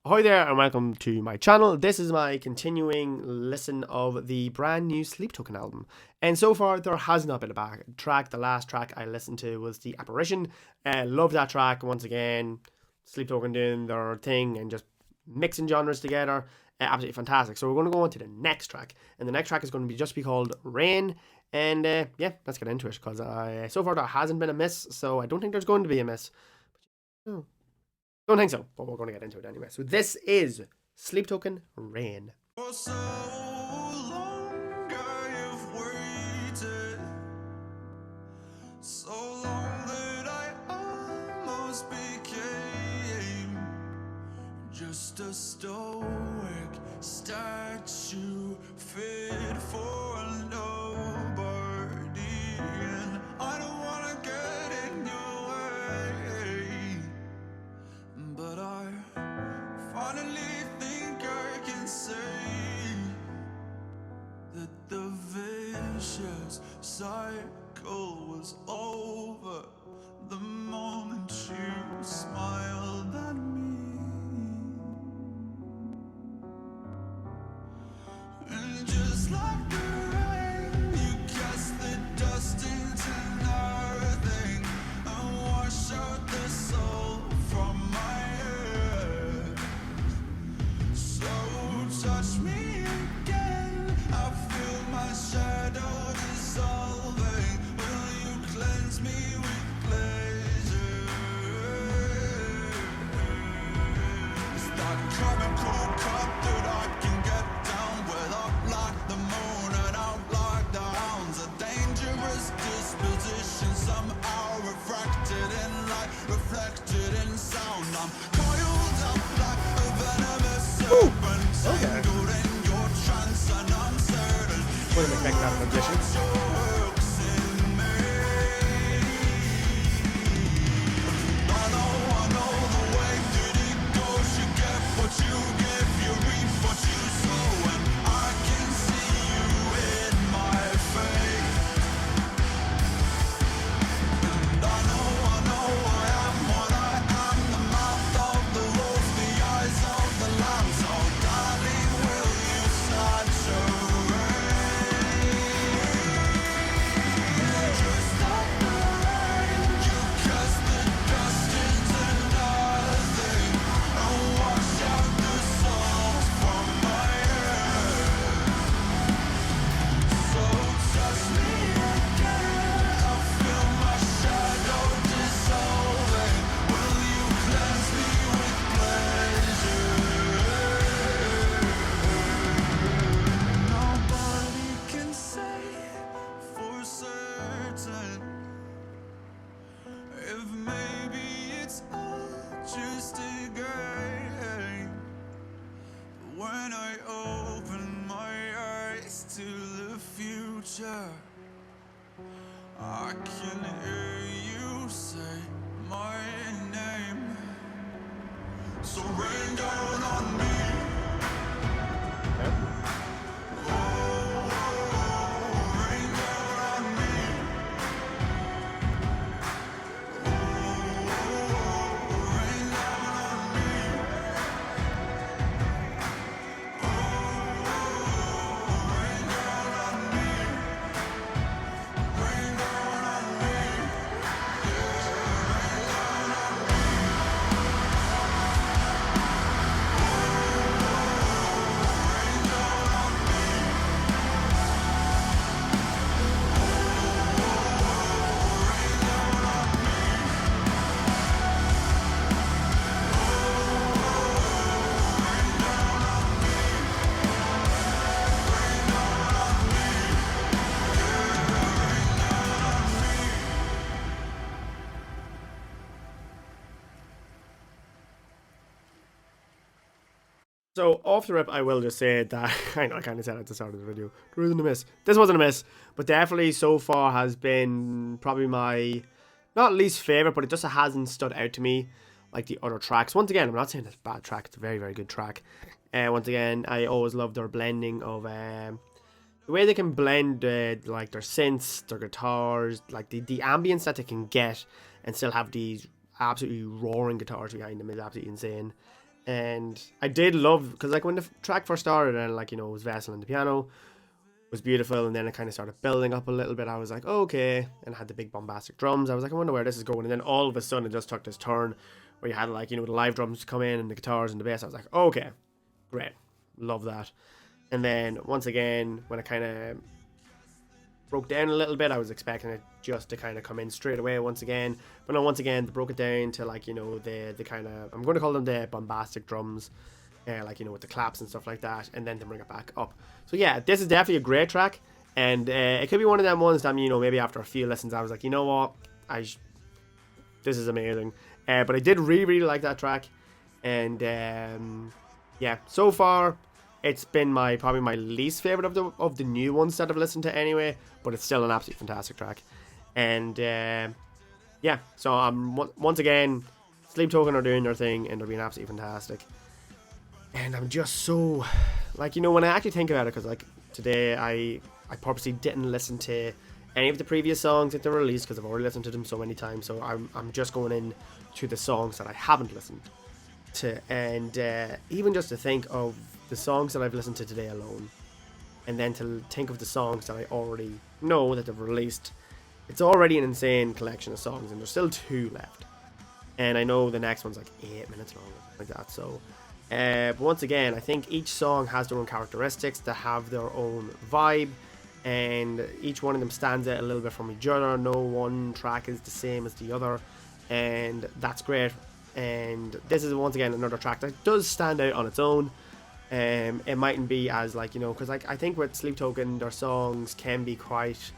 Hi there and welcome to my channel. This is my continuing listen of the brand new Sleep Token album. And so far there has not been a bad track. The last track I listened to was The Apparition. Love that track once again. Sleep Token doing their thing and just mixing genres together. Absolutely fantastic. So we're going to go on to the next track. And the next track is going to be called Rain. And yeah, let's get into it because so far there hasn't been a miss. So I don't think there's going to be a miss. Oh. Don't think so, but we're going to get into it anyway. So this is Sleep Token Rain. For so long I've waited, so long that I almost became just a stoic statue fit for nobody, and I don't wanna get in your way, but I finally think I can say that the vicious cycle was over the moment you smiled at me. And just like the rain, you cast the dust into nothing and wash out the soul from my head. So touch me again, I feel my shadow dissolving. Will you cleanse me with pleasure? Is that chemical cup that I can get down with, up like the moon and out like the hounds? A dangerous disposition, somehow refracted in light, reflected in sound. I'm coiled up like a venomous serpent, tangled in your trance, and I'm certain Wouldn't expect that transition. your hooks in me. I know the way that it goes. You get what you give, you reap what you sow, and I can see you in my fate. And I know I am what I am, the mouth of the wolf, the eyes of the lamb. So darling, will you saturate? Just like the rain, you cast the dust into nothing and wash out the salt from my head. So touch me again, I feel my shadow dissolving. Will you cleanse me with pleasure? Nobody can say for certain if maybe it's all just a game. When I open my eyes to the future, I can hear you say my name. So rain down on me. Rain down on me. Rain down on me. Rain down on me. Rain down on me. So off the rip, I will just say that I know I kind of said at the start of the video, there isn't a miss. This wasn't a miss, but definitely so far has been probably my not least favorite, but it just hasn't stood out to me like the other tracks. Once again, I'm not saying it's a bad track; it's a very, very good track. Once again, I always love their blending of the way they can blend like their synths, their guitars, like the ambience that they can get, and still have these absolutely roaring guitars behind them is absolutely insane. And I did love, because like when the track first started and like, you know, it was Vessel and the piano was beautiful, and then it kind of started building up a little bit. I was like, okay, and it had the big bombastic drums. I was like, I wonder where this is going. And then all of a sudden it just took this turn where you had like, you know, the live drums come in and the guitars and the bass. I was like, okay, great, love that. And then once again, when it kind of broke down a little bit, I was expecting it just to kind of come in straight away once again, but no, once again they broke it down to like, you know, the kind of, I'm going to call them the bombastic drums, like, you know, with the claps and stuff like that, and then to bring it back up. So yeah, this is definitely a great track, and it could be one of them ones that, you know, maybe after a few listens I was like, you know what, this is amazing. But I did really like that track, and yeah, so far it's been probably my least favorite of the new ones that I've listened to anyway, but it's still an absolutely fantastic track. And yeah, so once again, Sleep Token are doing their thing and they're being absolutely fantastic. And I'm just so, like, you know, when I actually think about it, because like today I purposely didn't listen to any of the previous songs that they released because I've already listened to them so many times. So I'm just going in to the songs that I haven't listened to, and even just to think of the songs that I've listened to today alone, and then to think of the songs that I already know that they've released, it's already an insane collection of songs, and there's still 2 left. And I know the next one's like 8 minutes long, like that. So, but once again, I think each song has their own characteristics, they have their own vibe, and each one of them stands out a little bit from each other. No one track is the same as the other, and that's great. And this is once again another track that does stand out on its own. It mightn't be as, like, you know, because like I think with Sleep Token, their songs can be quite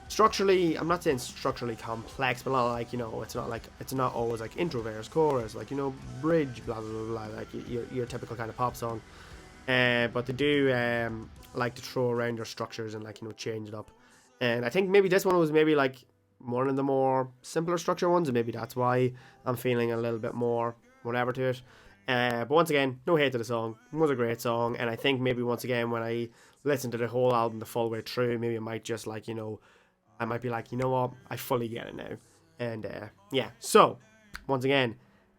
structurally, I'm not saying structurally complex, but not like, you know, it's not always like intro, verse, chorus, like, you know, bridge, blah blah blah, like your typical kind of pop song. But they do like to throw around their structures and, like, you know, change it up. And I think maybe this one was maybe like one of the more simpler structure ones, and maybe that's why I'm feeling a little bit more whatever to it. But once again, no hate to the song. It was a great song, and I think maybe once again when I listen to the whole album the full way through, maybe I might just, like, you know, I might be like, you know what, I fully get it now. And yeah, so once again,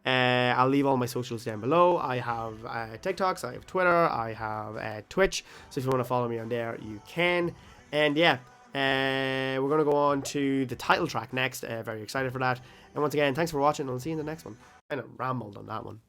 I'll leave all my socials down below. I have TikToks, I have Twitter, I have Twitch, so if you want to follow me on there, you can. And yeah, we're going to go on to the title track next. Very excited for that. And once again, thanks for watching, and I'll see you in the next one. Kind of rambled on that one.